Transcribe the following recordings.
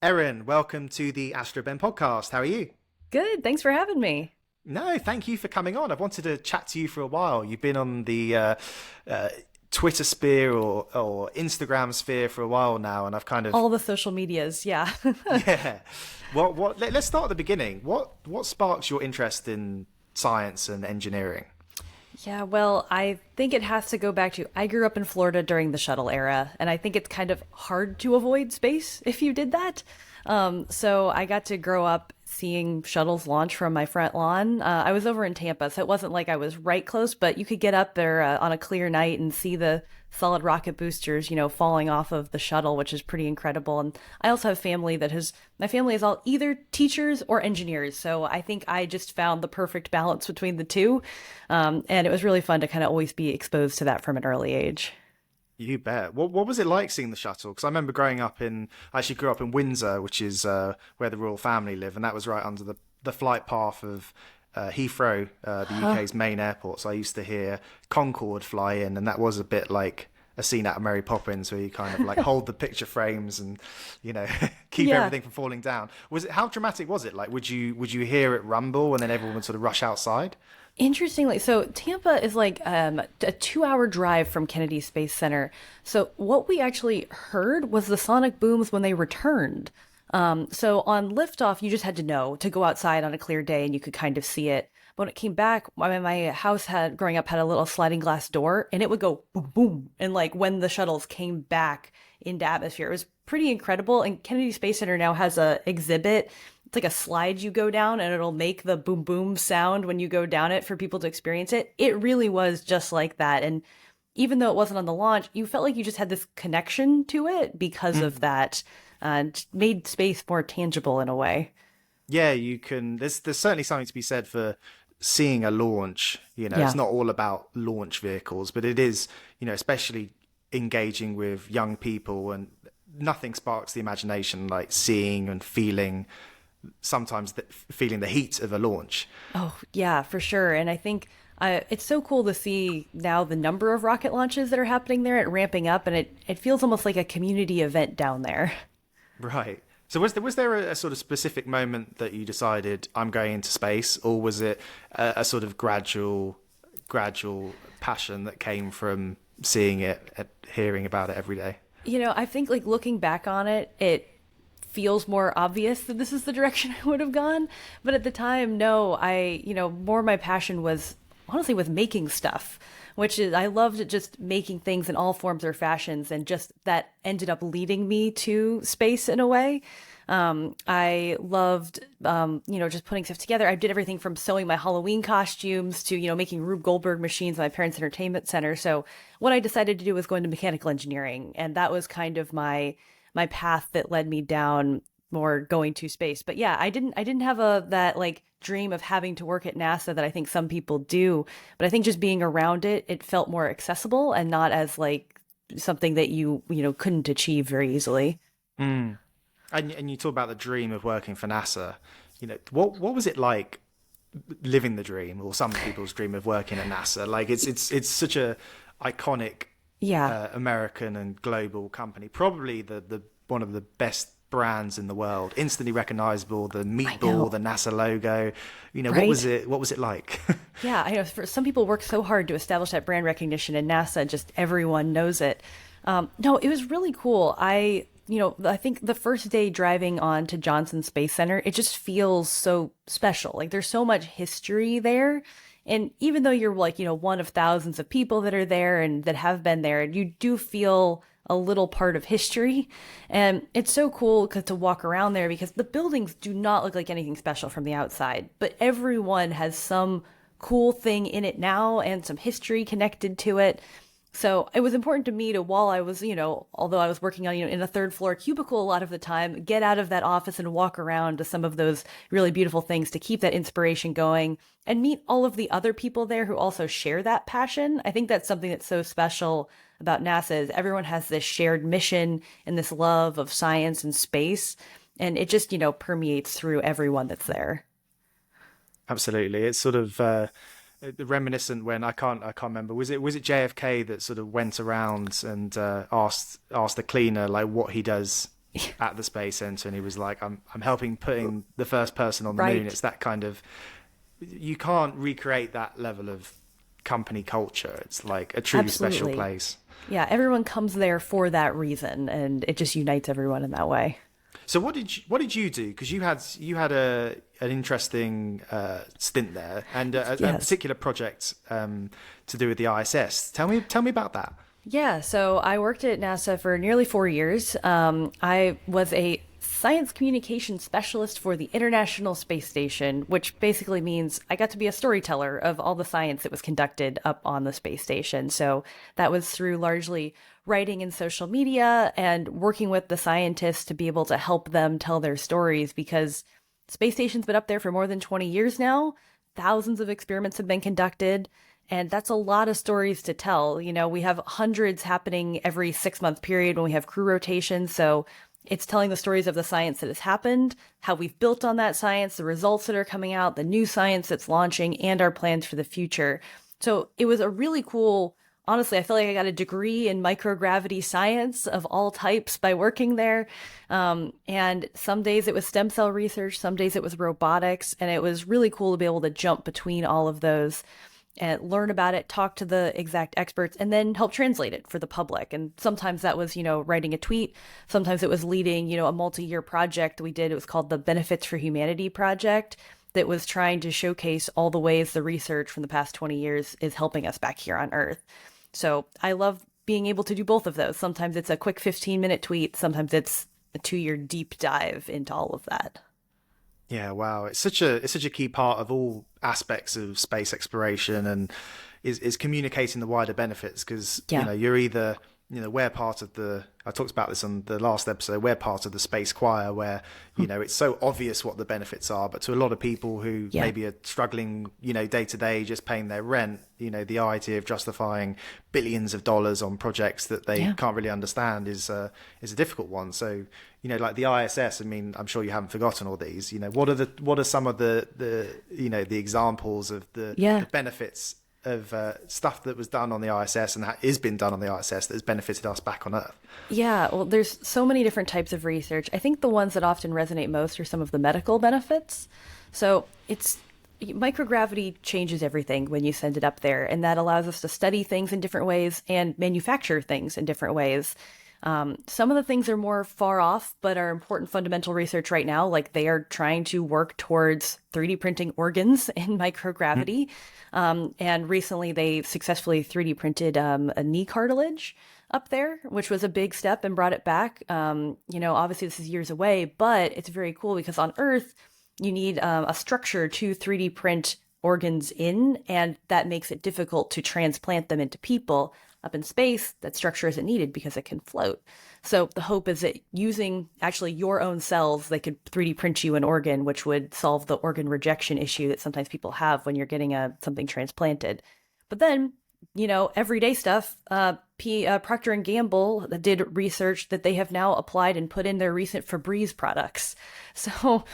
Erin, welcome to the Astroben podcast. How are you? Good. Thanks for having me. No, thank you for coming on. I've wanted to chat to you for a while. You've been on the uh, Twitter sphere or Instagram sphere for a while now, and I've kind of All the social medias. Yeah. yeah. Let's start at the beginning. What sparks your interest in science and engineering? Yeah, well, I think it has to go back to I grew up in Florida during the shuttle era, and I think it's kind of hard to avoid space if you did that. So I got to grow up seeing shuttles launch from my front lawn. I was over in Tampa, so it wasn't like I was right close, but you could get up there on a clear night and see the solid rocket boosters, falling off of the shuttle, which is pretty incredible. And I also have family my family is all either teachers or engineers. So I think I just found the perfect balance between the two. And it was really fun to kind of always be exposed to that from an early age. You bet. What was it like seeing the shuttle? Because I remember growing up I actually grew up in Windsor, which is where the royal family live, and that was right under the flight path of Heathrow, the UK's main airport. So I used to hear Concorde fly in, and that was a bit like a scene out of Mary Poppins, where you kind of like hold the picture frames and you know keep Yeah. everything from falling down. How dramatic was it? Like, would you hear it rumble, and then everyone would sort of rush outside? Interestingly, so Tampa is like a 2 hour drive from Kennedy Space Center. So what we actually heard was the sonic booms when they returned. So on liftoff, you just had to know to go outside on a clear day and you could kind of see it. But when it came back, my house had growing up had a little sliding glass door, and it would go boom boom. And like when the shuttles came back into atmosphere, it was pretty incredible. And Kennedy Space Center now has a exhibit. It's like a slide you go down, and it'll make the boom boom sound when you go down it for people to experience it. It really was just like that. And even though it wasn't on the launch, you felt like you just had this connection to it because of that, and made space more tangible in a way. Yeah, you can. There's certainly something to be said for seeing a launch. It's Yeah. not all about launch vehicles, but it is, especially engaging with young people, and nothing sparks the imagination like seeing and feeling, sometimes feeling the heat of a launch. Oh, yeah, for sure. And I think it's so cool to see now the number of rocket launches that are happening there and ramping up, and it feels almost like a community event down there. Right. So was there a sort of specific moment that you decided I'm going into space, or was it a sort of gradual passion that came from seeing it, hearing about it every day? I think like looking back on it, it feels more obvious that this is the direction I would have gone. But at the time, no, more my passion was honestly with making stuff, which is, I loved just making things in all forms or fashions. And just that ended up leading me to space in a way. I loved, just putting stuff together. I did everything from sewing my Halloween costumes to, making Rube Goldberg machines in my parents' entertainment center. So what I decided to do was go into mechanical engineering. And that was kind of my path that led me down more going to space. But yeah, I didn't have that like dream of having to work at NASA that I think some people do. But I think just being around it, it felt more accessible and not as like something that you couldn't achieve very easily. Mm. And you talk about the dream of working for NASA. What was it like living the dream, or some people's dream of working at NASA? Like it's such a iconic Yeah, American and global company. Probably the one of the best brands in the world. Instantly recognizable, the I meatball, know. the NASA logo. What was Right? it? What was it like? Yeah, I know. For some people work so hard to establish that brand recognition, and NASA just everyone knows it. No, it was really cool. I think the first day driving on to Johnson Space Center, it just feels so special. Like there's so much history there. And even though you're like, one of thousands of people that are there and that have been there, you do feel a little part of history. And it's so cool to walk around there because the buildings do not look like anything special from the outside, but everyone has some cool thing in it now and some history connected to it. So it was important to me to, while I was, although I was working on, in a third floor cubicle a lot of the time, get out of that office and walk around to some of those really beautiful things to keep that inspiration going and meet all of the other people there who also share that passion. I think that's something that's so special about NASA is everyone has this shared mission and this love of science and space. And it just, permeates through everyone that's there. Absolutely. It's sort of reminiscent when I can't remember. Was it JFK that sort of went around and asked the cleaner like what he does at the Space Center, and he was like, I'm helping putting the first person on the Right. moon. It's that kind of, you can't recreate that level of company culture. It's like a truly special Absolutely. place. Yeah, everyone comes there for that reason, and it just unites everyone in that way. So what did you do? Because you had an interesting stint there, and a Yes. particular project to do with the ISS. Tell me about that. Yeah, so I worked at NASA for nearly 4 years. I was a science communication specialist for the International Space Station, which basically means I got to be a storyteller of all the science that was conducted up on the space station. So that was through largely writing in social media and working with the scientists to be able to help them tell their stories because space station's been up there for more than 20 years now. Thousands of experiments have been conducted. And that's a lot of stories to tell. You know, we have hundreds happening every 6 month period when we have crew rotations. So it's telling the stories of the science that has happened, how we've built on that science, the results that are coming out, the new science that's launching, and our plans for the future. So it was a really cool, honestly, I feel like I got a degree in microgravity science of all types by working there. And some days it was stem cell research, some days it was robotics. And it was really cool to be able to jump between all of those and learn about it, talk to the exact experts, and then help translate it for the public. And sometimes that was, writing a tweet. Sometimes it was leading, a multi-year project we did. It was called the Benefits for Humanity Project that was trying to showcase all the ways the research from the past 20 years is helping us back here on Earth. So I love being able to do both of those. Sometimes it's a quick 15-minute tweet. Sometimes it's a 2-year deep dive into all of that. Yeah, wow. It's such a key part of all aspects of space exploration, and is communicating the wider benefits, because Yeah. you're either, we're part of the, I talked about this on the last episode, we're part of the space choir where, it's so obvious what the benefits are, but to a lot of people who Yeah. maybe are struggling, day to day, just paying their rent, the idea of justifying billions of dollars on projects that they Yeah. can't really understand is a difficult one. So, like the ISS, I mean, I'm sure you haven't forgotten all these. What are some of the examples of Yeah. the benefits of stuff that was done on the ISS and that is been done on the ISS that has benefited us back on Earth? Yeah, well, there's so many different types of research. I think the ones that often resonate most are some of the medical benefits. So it's microgravity changes everything when you send it up there, and that allows us to study things in different ways and manufacture things in different ways. Some of the things are more far off, but are important fundamental research right now. Like they are trying to work towards 3D printing organs in microgravity. And recently they successfully 3D printed a knee cartilage up there, which was a big step and brought it back. Obviously this is years away, but it's very cool because on Earth, you need a structure to 3D print organs in, and that makes it difficult to transplant them into people. Up in space, that structure isn't needed because it can float. So the hope is that using actually your own cells, they could 3D print you an organ, which would solve the organ rejection issue that sometimes people have when you're getting something transplanted. But then, everyday stuff. Procter and Gamble did research that they have now applied and put in their recent Febreze products. So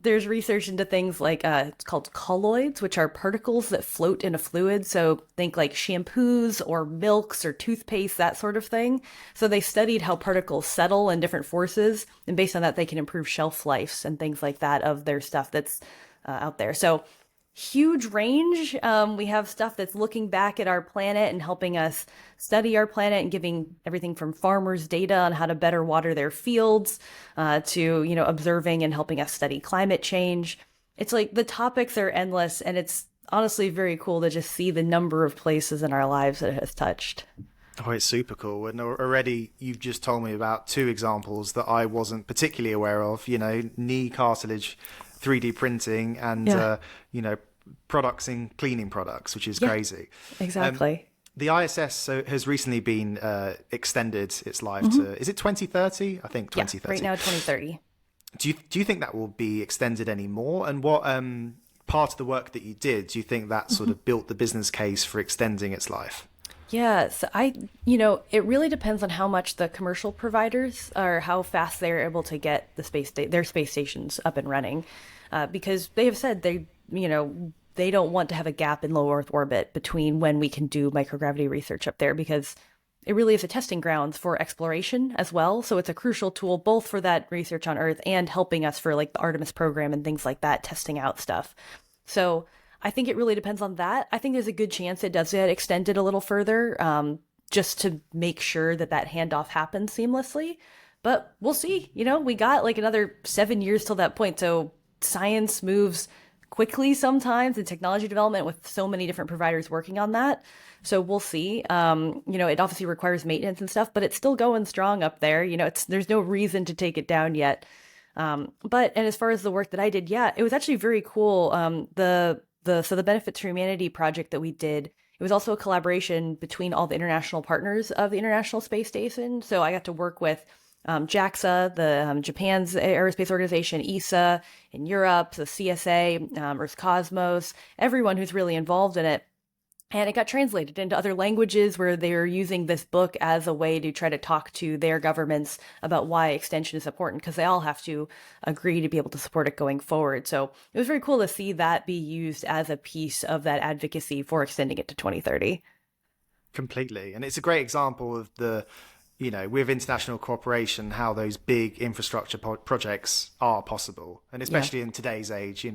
there's research into things like it's called colloids, which are particles that float in a fluid. So think like shampoos or milks or toothpaste, that sort of thing. So they studied how particles settle and different forces, and based on that, they can improve shelf lives and things like that of their stuff that's out there. So huge range. We have stuff that's looking back at our planet and helping us study our planet and giving everything from farmers data on how to better water their fields to, observing and helping us study climate change. It's like the topics are endless, and it's honestly very cool to just see the number of places in our lives that it has touched. Oh, it's super cool. And already you've just told me about two examples that I wasn't particularly aware of, knee cartilage 3D printing and, Yeah. products in cleaning products, which is Yeah. crazy. Exactly. The ISS has recently been extended its life to, is it 2030? I think Yeah, 2030. right now 2030. Do you think that will be extended anymore? And what part of the work that you did, do you think that sort of built the business case for extending its life? Yeah, so it really depends on how much the commercial providers or how fast they're able to get their space stations up and running, because they have said they don't want to have a gap in low Earth orbit between when we can do microgravity research up there, because it really is a testing grounds for exploration as well. So it's a crucial tool both for that research on Earth and helping us for like the Artemis program and things like that, testing out stuff. So I think it really depends on that. I think there's a good chance it does get extended a little further, just to make sure that that handoff happens seamlessly. But we'll see. We got like another 7 years till that point. So science moves quickly sometimes in technology development with so many different providers working on that. So we'll see. It obviously requires maintenance and stuff, but it's still going strong up there. There's no reason to take it down yet. And as far as the work that I did, yeah, it was actually very cool. The Benefits for Humanity project that we did, it was also a collaboration between all the international partners of the International Space Station. So I got to work with JAXA, Japan's aerospace organization, ESA in Europe, the CSA, Roscosmos, everyone who's really involved in it. And it got translated into other languages where they're using this book as a way to try to talk to their governments about why extension is important, because they all have to agree to be able to support it going forward. So it was very cool to see that be used as a piece of that advocacy for extending it to 2030. Completely. And it's a great example of with international cooperation, how those big infrastructure projects are possible. And especially in today's age,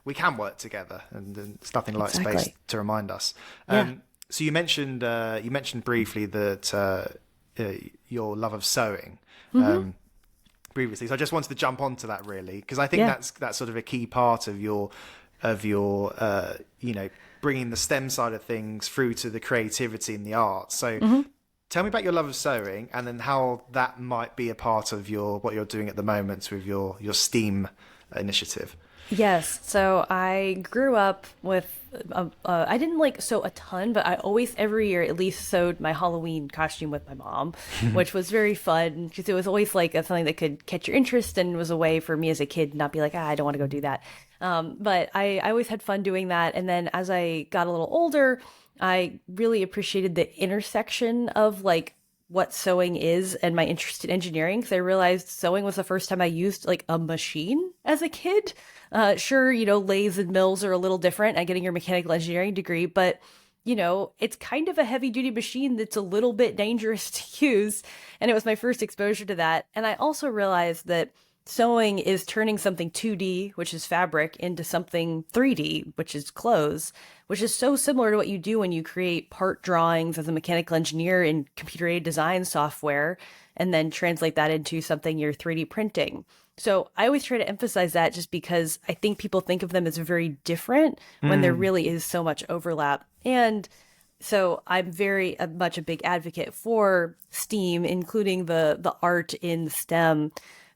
we can work together, and it's nothing like space to remind us. So you mentioned briefly that your love of sewing previously. So I just wanted to jump onto that really, because I think that's sort of a key part of your bringing the STEM side of things through to the creativity and the art. So tell me about your love of sewing, and then how that might be a part of what you're doing at the moment with your STEAM initiative. Yes. So I grew up with, I didn't sew a ton, but I always, every year, at least sewed my Halloween costume with my mom, which was very fun because it was always something that could catch your interest and was a way for me as a kid to not be like, I don't want to go do that. But I always had fun doing that. And then as I got a little older, I really appreciated the intersection of what sewing is and my interest in engineering, because I realized sewing was the first time I used a machine as a kid. Sure, lathes and mills are a little different at getting your mechanical engineering degree, but it's kind of a heavy duty machine that's a little bit dangerous to use. And it was my first exposure to that. And I also realized that sewing is turning something 2D, which is fabric, into something 3D, which is clothes, which is so similar to what you do when you create part drawings as a mechanical engineer in computer-aided design software, and then translate that into something you're 3D printing. So I always try to emphasize that, just because I think people think of them as very different when there really is so much overlap. And so I'm very much a big advocate for STEAM, including the art in STEM,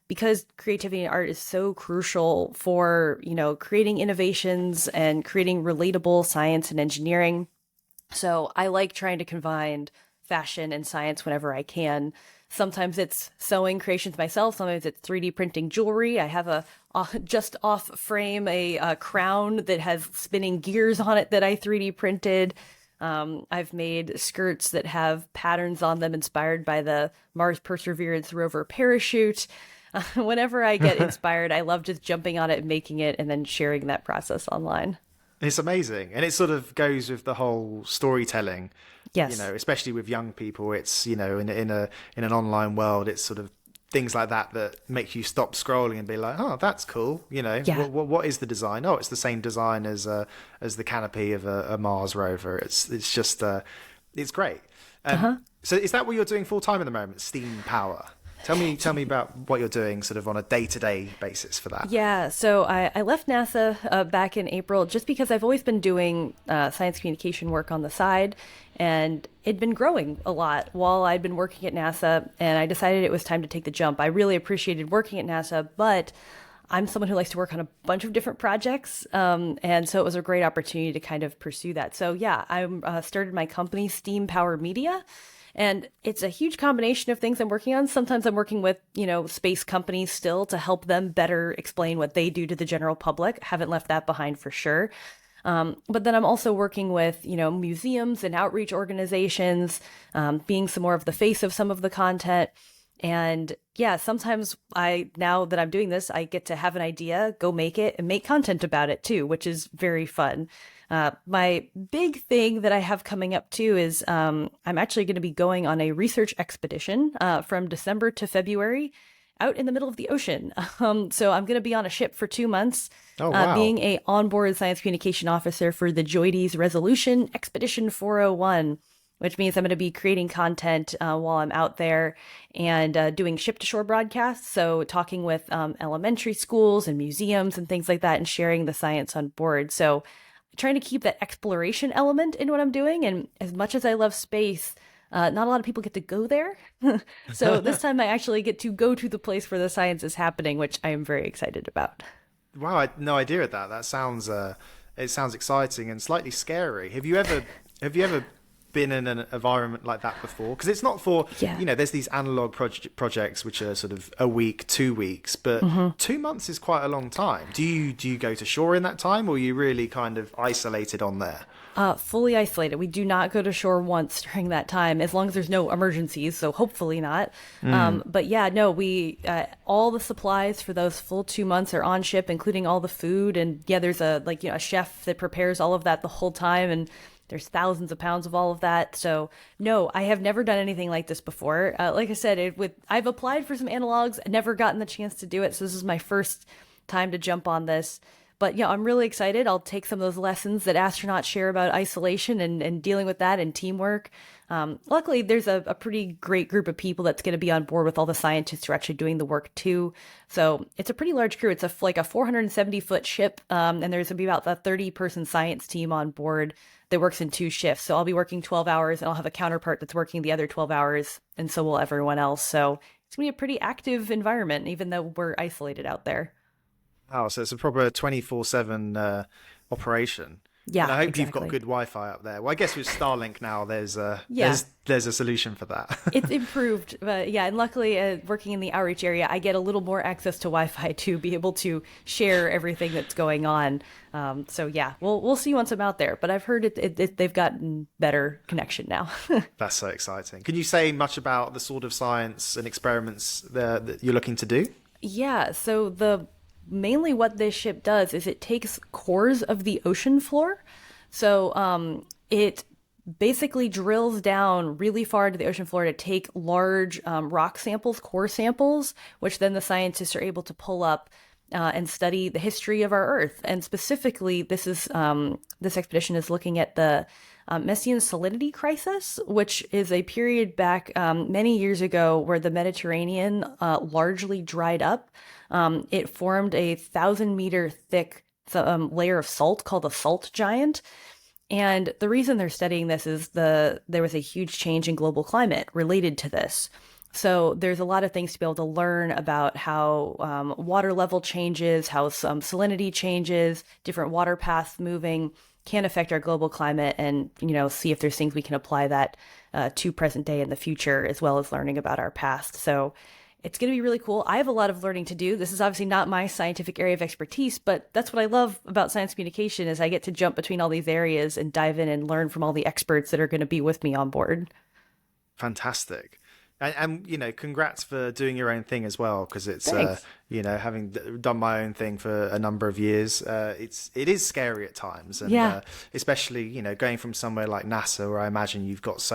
because creativity and art is so crucial for, creating innovations and creating relatable science and engineering. So I like trying to combine fashion and science whenever I can. Sometimes it's sewing creations myself. Sometimes it's 3D printing jewelry. I have a just off frame, a crown that has spinning gears on it that I 3D printed. I've made skirts that have patterns on them inspired by the Mars Perseverance rover parachute. Whenever I get inspired, I love just jumping on it and making it and then sharing that process online. It's amazing. And it sort of goes with the whole storytelling. Yes. Especially with young people, it's, in an online world, it's sort of things like that make you stop scrolling and be like, oh, that's cool. What is the design? Oh, it's the same design as the canopy of a Mars rover. It's just, it's great. So is that what you're doing full time at the moment? Steam Power? Tell me about what you're doing sort of on a day-to-day basis for that. Yeah, so I left NASA back in April just because I've always been doing science communication work on the side, and it'd been growing a lot while I'd been working at NASA, and I decided it was time to take the jump. I really appreciated working at NASA, but I'm someone who likes to work on a bunch of different projects, and so it was a great opportunity to kind of pursue that. So yeah, I started my company, Steam Power Media. And it's a huge combination of things I'm working on. Sometimes I'm working with, space companies still to help them better explain what they do to the general public. Haven't left that behind for sure. But then I'm also working with, museums and outreach organizations, being some more of the face of some of the content. And yeah, sometimes now that I'm doing this, I get to have an idea, go make it, and make content about it too, which is very fun. My big thing that I have coming up too is I'm actually going to be going on a research expedition from December to February out in the middle of the ocean. So I'm going to be on a ship for 2 months, Oh, wow. being a onboard science communication officer for the JOIDES Resolution Expedition 401, which means I'm going to be creating content while I'm out there and doing ship-to-shore broadcasts. So talking with elementary schools and museums and things like that and sharing the science on board. So trying to keep that exploration element in what I'm doing. And as much as I love space, not a lot of people get to go there. So this time I actually get to go to the place where the science is happening, which I am very excited about. Wow, I had no idea of that. That sounds it sounds exciting and slightly scary. Have you ever been in an environment like that before? Because it's not for Yeah. there's these analog projects which are sort of a week, 2 weeks, but 2 months is quite a long time. Do you go to shore in that time, or are you really kind of isolated on there? Fully isolated. We do not go to shore once during that time, as long as there's no emergencies. So hopefully not. But yeah, no, we all the supplies for those full 2 months are on ship, including all the food. And yeah, there's a chef that prepares all of that the whole time, and there's thousands of pounds of all of that. So no, I have never done anything like this before. Like I said, I've applied for some analogs, never gotten the chance to do it. So this is my first time to jump on this. But yeah, I'm really excited. I'll take some of those lessons that astronauts share about isolation and dealing with that and teamwork. Luckily, there's a pretty great group of people that's going to be on board with all the scientists who are actually doing the work too. So it's a pretty large crew. It's like a 470-foot ship, and there's going to be about a 30-person science team on board that works in 2 shifts. So I'll be working 12 hours, and I'll have a counterpart that's working the other 12 hours, and so will everyone else. So it's going to be a pretty active environment, even though we're isolated out there. Oh, so it's a proper 24/7 operation. And Yeah, I hope you've got exactly. good Wi-Fi up there. Well, I guess with Starlink now, there's Yeah. there's a solution for that. It's improved, but yeah, and luckily, working in the outreach area, I get a little more access to Wi-Fi to be able to share everything that's going on. So yeah, we'll see once I'm out there. But I've heard they've gotten better connection now. That's so exciting. Can you say much about the sort of science and experiments that you're looking to do? Yeah, so the mainly what this ship does is it takes cores of the ocean floor. So it basically drills down really far into the ocean floor to take large rock samples, core samples, which then the scientists are able to pull up and study the history of our Earth. And specifically, this expedition is looking at the Messian salinity crisis, which is a period back many years ago where the Mediterranean largely dried up. It formed a 1,000-meter thick layer of salt called a salt giant. And the reason they're studying this is there was a huge change in global climate related to this. So there's a lot of things to be able to learn about how water level changes, how some salinity changes, different water paths moving can affect our global climate, and see if there's things we can apply that to present day in the future, as well as learning about our past. So it's going to be really cool. I have a lot of learning to do. This is obviously not my scientific area of expertise, but that's what I love about science communication is I get to jump between all these areas and dive in and learn from all the experts that are going to be with me on board. Fantastic. And congrats for doing your own thing as well, because it's Thanks. having done my own thing for a number of years, it is scary at times, and Yeah. especially going from somewhere like NASA, where I imagine you've got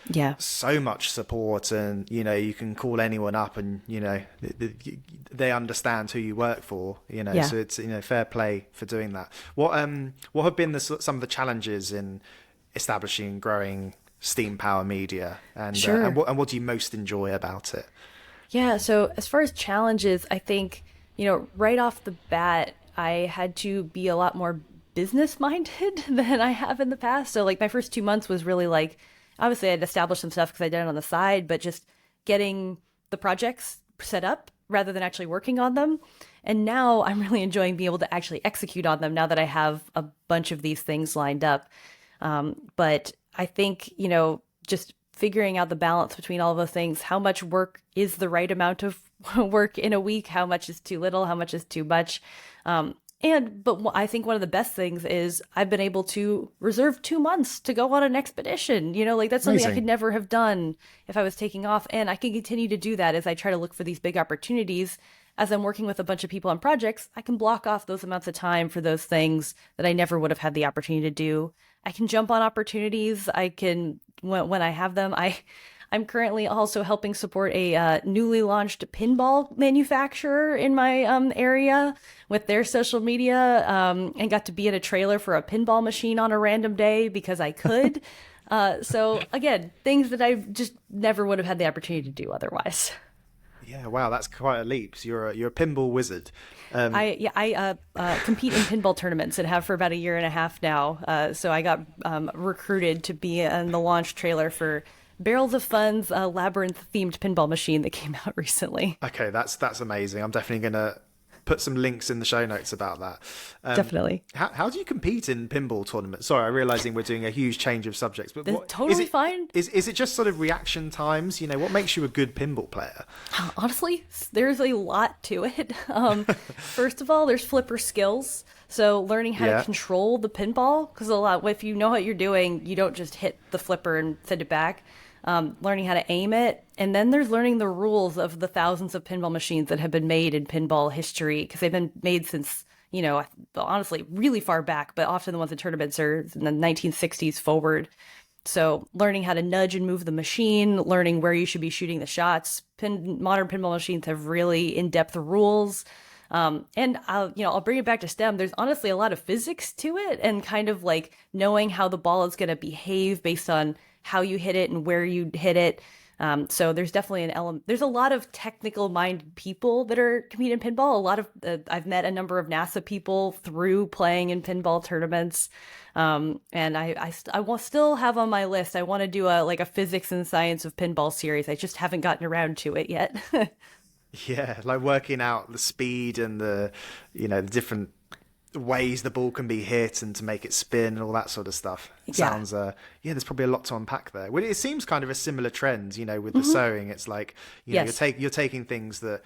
Yeah. so much support, and you can call anyone up, and they understand who you work for, Yeah. so it's fair play for doing that. What have been some of the challenges in establishing and growing steam power media, and Sure. what do you most enjoy about it? Yeah, so as far as challenges, I think, right off the bat, I had to be a lot more business minded than I have in the past. So like my first 2 months was really like, obviously I'd established some stuff because I did it on the side, but just getting the projects set up rather than actually working on them. And now I'm really enjoying being able to actually execute on them now that I have a bunch of these things lined up. But I think, just figuring out the balance between all of those things, how much work is the right amount of work in a week, how much is too little, how much is too much. I think one of the best things is I've been able to reserve 2 months to go on an expedition. Like that's something I could never have done if I was taking off. And I can continue to do that as I try to look for these big opportunities. As I'm working with a bunch of people on projects, I can block off those amounts of time for those things that I never would have had the opportunity to do. I can jump on opportunities. I can, when I have them, I'm currently also helping support a newly launched pinball manufacturer in my area with their social media, and got to be in a trailer for a pinball machine on a random day because I could. So again, things that I just never would have had the opportunity to do otherwise. Yeah, wow, that's quite a leap. So you're a pinball wizard. I compete in pinball tournaments and have for about a year and a half now. So I got recruited to be in the launch trailer for Barrels of Fun's labyrinth themed pinball machine that came out recently. Okay, that's amazing. I'm definitely gonna put some links in the show notes about that. Definitely. How do you compete in pinball tournaments? Sorry, I'm realizing we're doing a huge change of subjects, but Totally fine. Is it just sort of reaction times? What makes you a good pinball player? Honestly, there's a lot to it. First of all, there's flipper skills. So learning how to control the pinball, because if you know what you're doing, you don't just hit the flipper and send it back. Learning how to aim it. And then there's learning the rules of the thousands of pinball machines that have been made in pinball history, because they've been made since, honestly, really far back, but often the ones in tournaments are in the 1960s forward. So learning how to nudge and move the machine, learning where you should be shooting the shots. Modern pinball machines have really in-depth rules. And I'll bring it back to STEM. There's honestly a lot of physics to it, and kind of like knowing how the ball is going to behave based on how you hit it and where you hit it. So there's definitely an element. There's a lot of technical minded people that are competing in pinball. A lot of I've met a number of NASA people through playing in pinball tournaments. And I will still have on my list. I want to do a physics and science of pinball series. I just haven't gotten around to it yet. Yeah, like working out the speed and the different ways the ball can be hit and to make it spin and all that sort of stuff. It sounds there's probably a lot to unpack there. Well, it seems kind of a similar trend, with the sewing. It's like you're taking things that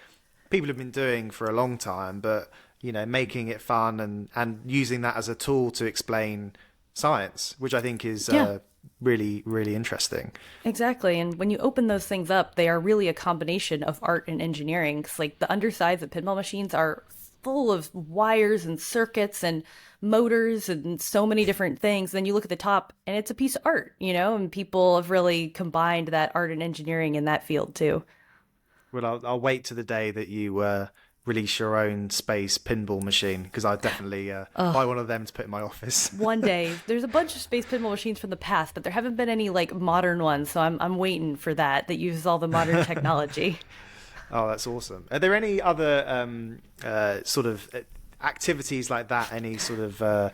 people have been doing for a long time, but making it fun and using that as a tool to explain science, which I think is really, really interesting. Exactly. And when you open those things up, they are really a combination of art and engineering. 'Cause like the undersides of pinball machines are full of wires and circuits and motors and so many different things. Then you look at the top and it's a piece of art, and people have really combined that art and engineering in that field too. Well, I'll wait to the day that you release your own space pinball machine, because I'd definitely buy one of them to put in my office. One day. There's a bunch of space pinball machines from the past, but there haven't been any modern ones, so I'm waiting for that uses all the modern technology. Oh, that's awesome. Are there any other sort of activities like that? Any sort of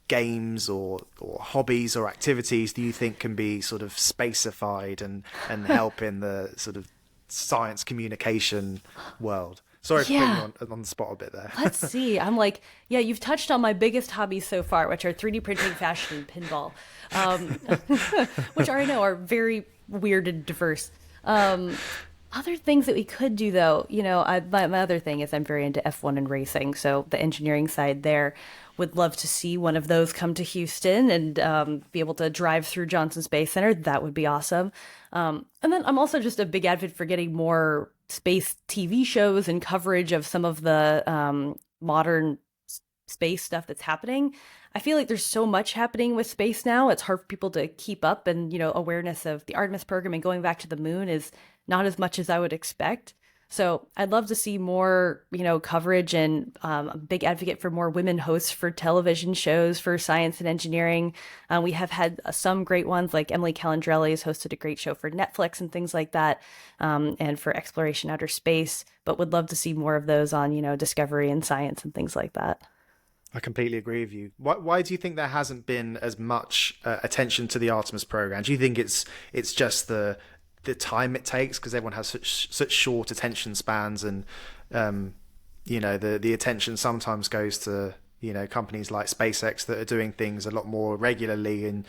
games or hobbies or activities do you think can be sort of spacified and help in the sort of science communication world? Sorry for putting you on the spot a bit there. Let's see. I'm you've touched on my biggest hobbies so far, which are 3D printing, fashion, and pinball, which I know are very weird and diverse. Other things that we could do, though, my other thing is I'm very into F1 and racing. So the engineering side there, would love to see one of those come to Houston and be able to drive through Johnson Space Center. That would be awesome. And then I'm also just a big advocate for getting more space TV shows and coverage of some of the modern space stuff that's happening. I feel like there's so much happening with space now. It's hard for people to keep up, and awareness of the Artemis program and going back to the moon is not as much as I would expect. So I'd love to see more, coverage, and I'm a big advocate for more women hosts for television shows for science and engineering. We have had some great ones, like Emily Calandrelli has hosted a great show for Netflix and things like that, and for exploration outer space, but would love to see more of those on, Discovery and Science and things like that. I completely agree with you. Why do you think there hasn't been as much attention to the Artemis program? Do you think it's just the time it takes, because everyone has such short attention spans, and the attention sometimes goes to companies like SpaceX that are doing things a lot more regularly, and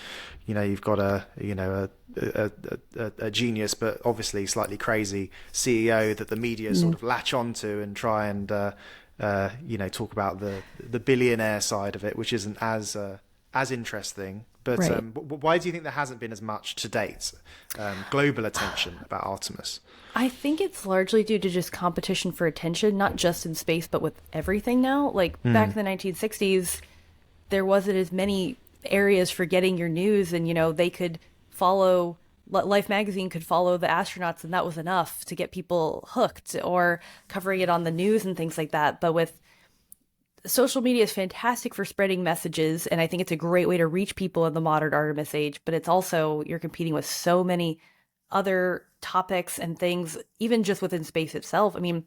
you've got a genius but obviously slightly crazy CEO that the media sort of latch onto and try and talk about the billionaire side of it, which isn't as interesting. But Right. why do you think there hasn't been as much to date global attention about Artemis? I think it's largely due to just competition for attention, not just in space, but with everything now. Like back in the 1960s, there wasn't as many areas for getting your news, and they could follow Life magazine could follow the astronauts, and that was enough to get people hooked, or covering it on the news and things like that. But with social media is fantastic for spreading messages, and I think it's a great way to reach people in the modern Artemis age, but it's also, you're competing with so many other topics and things, even just within space itself. I mean,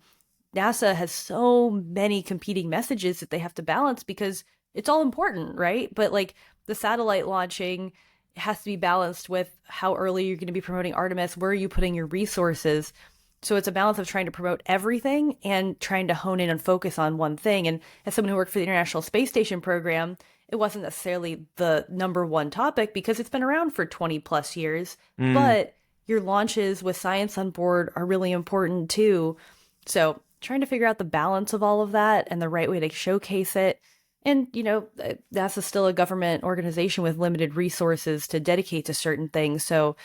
NASA has so many competing messages that they have to balance because it's all important, right? But like the satellite launching has to be balanced with how early you're going to be promoting Artemis, where are you putting your resources? So it's a balance of trying to promote everything and trying to hone in and focus on one thing. And as someone who worked for the International Space Station program, it wasn't necessarily the number one topic because it's been around for 20 plus years, but your launches with science on board are really important too. So trying to figure out the balance of all of that and the right way to showcase it. And, NASA's still a government organization with limited resources to dedicate to certain things. So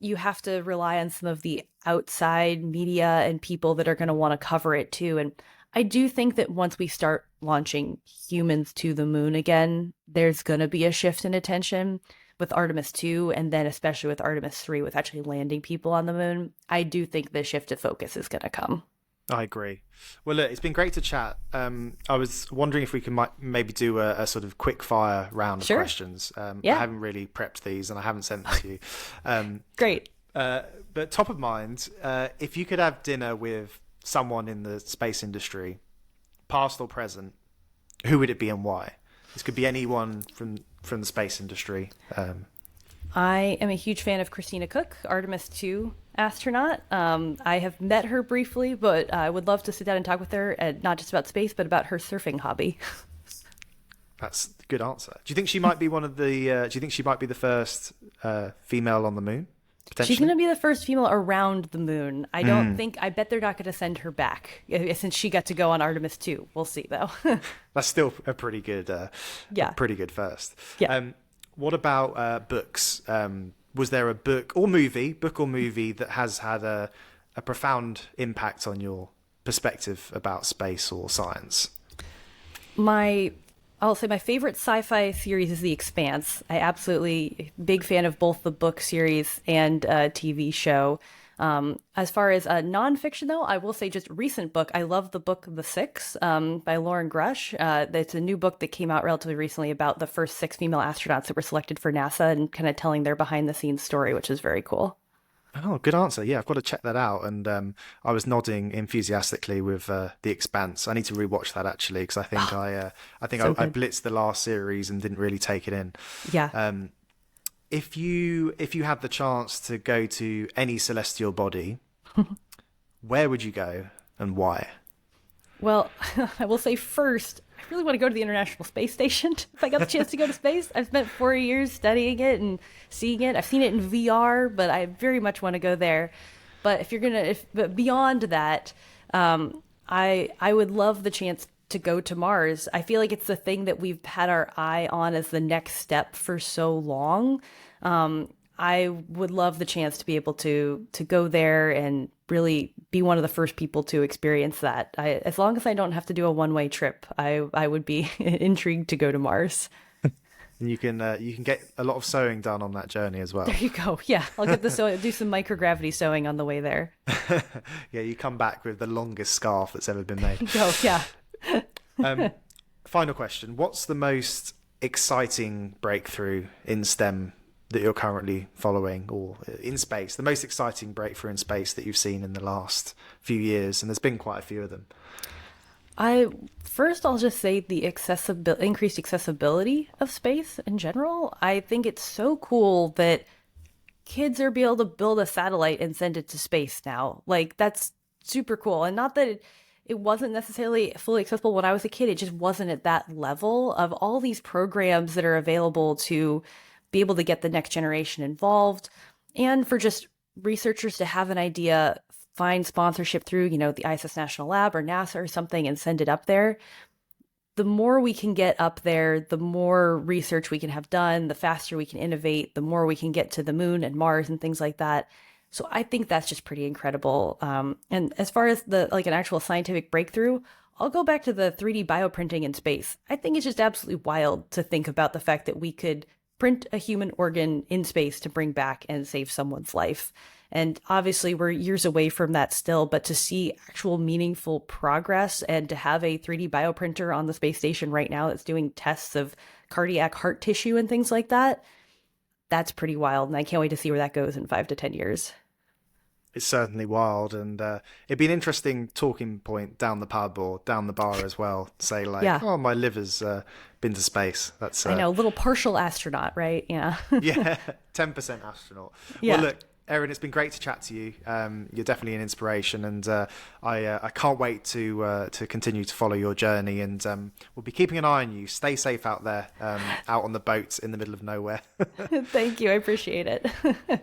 you have to rely on some of the outside media and people that are going to want to cover it too. And I do think that once we start launching humans to the moon again, there's going to be a shift in attention with Artemis 2, and then especially with Artemis 3 with actually landing people on the moon. I do think the shift of focus is going to come. I agree. Well, look, it's been great to chat. I was wondering if we can maybe do a sort of quick fire round of questions. Yeah. I haven't really prepped these and I haven't sent them to you. Great. But top of mind, if you could have dinner with someone in the space industry, past or present, who would it be and why? This could be anyone from the space industry. I am a huge fan of Christina Cook, Artemis 2 astronaut. I have met her briefly, but I would love to sit down and talk with her, and not just about space, but about her surfing hobby. That's a good answer. Do you think she might be one of the? Do you think she might be the first female on the moon? She's going to be the first female around the moon. I don't think. I bet they're not going to send her back since she got to go on Artemis 2. We'll see though. That's still a pretty good. Pretty good first. Yeah. What about books? Was there a book or movie that has had a profound impact on your perspective about space or science? I'll say my favorite sci-fi series is The Expanse. I absolutely big fan of both the book series and TV show. As far as nonfiction, though, I will say just recent book. I love the book The Six by Lauren Grush. It's a new book that came out relatively recently about the first 6 female astronauts that were selected for NASA and kind of telling their behind-the-scenes story, which is very cool. Oh, good answer. Yeah, I've got to check that out. And I was nodding enthusiastically with The Expanse. I need to rewatch that actually because I think I blitzed the last series and didn't really take it in. Yeah. If you had the chance to go to any celestial body, where would you go and why? Well, I will say first, I really want to go to the International Space Station. If I got the chance to go to space, I've spent 4 years studying it and seeing it. I've seen it in VR, but I very much want to go there. But but beyond that, I would love the chance to go to Mars. I feel like it's the thing that we've had our eye on as the next step for so long. I would love the chance to be able to go there and really be one of the first people to experience that. As long as I don't have to do a one-way trip, I would be intrigued to go to Mars. And you can get a lot of sewing done on that journey as well. There you go. Yeah, I'll get do some microgravity sewing on the way there. Yeah, you come back with the longest scarf that's ever been made. Oh, yeah. Final question. What's the most exciting breakthrough in STEM that you're currently following, or in space? The most exciting breakthrough in space that you've seen in the last few years, and there's been quite a few of them. I'll just say the increased accessibility of space in general. I think it's so cool that kids are able to build a satellite and send it to space now. Like, that's super cool. And not that it wasn't necessarily fully accessible when I was a kid. It just wasn't at that level of all these programs that are available to be able to get the next generation involved, and for just researchers to have an idea find sponsorship through, the ISS National Lab or NASA or something and send it up there, the more we can get up there, the more research we can have done, the faster we can innovate, the more we can get to the moon and Mars and things like that. So I think that's just pretty incredible. And as far as an actual scientific breakthrough, I'll go back to the 3D bioprinting in space. I think it's just absolutely wild to think about the fact that we could print a human organ in space to bring back and save someone's life. And obviously we're years away from that still, but to see actual meaningful progress and to have a 3D bioprinter on the space station right now that's doing tests of cardiac heart tissue and things like that, that's pretty wild. And I can't wait to see where that goes in 5 to 10 years. It's certainly wild, and it'd be an interesting talking point down the pub or down the bar as well. Say oh, my liver's been to space. That's I know, a little partial astronaut, right? Yeah. Yeah, 10% astronaut. Yeah. Well, look, Erin, it's been great to chat to you. You're definitely an inspiration, and I can't wait to continue to follow your journey. And we'll be keeping an eye on you. Stay safe out there, out on the boats in the middle of nowhere. Thank you. I appreciate it.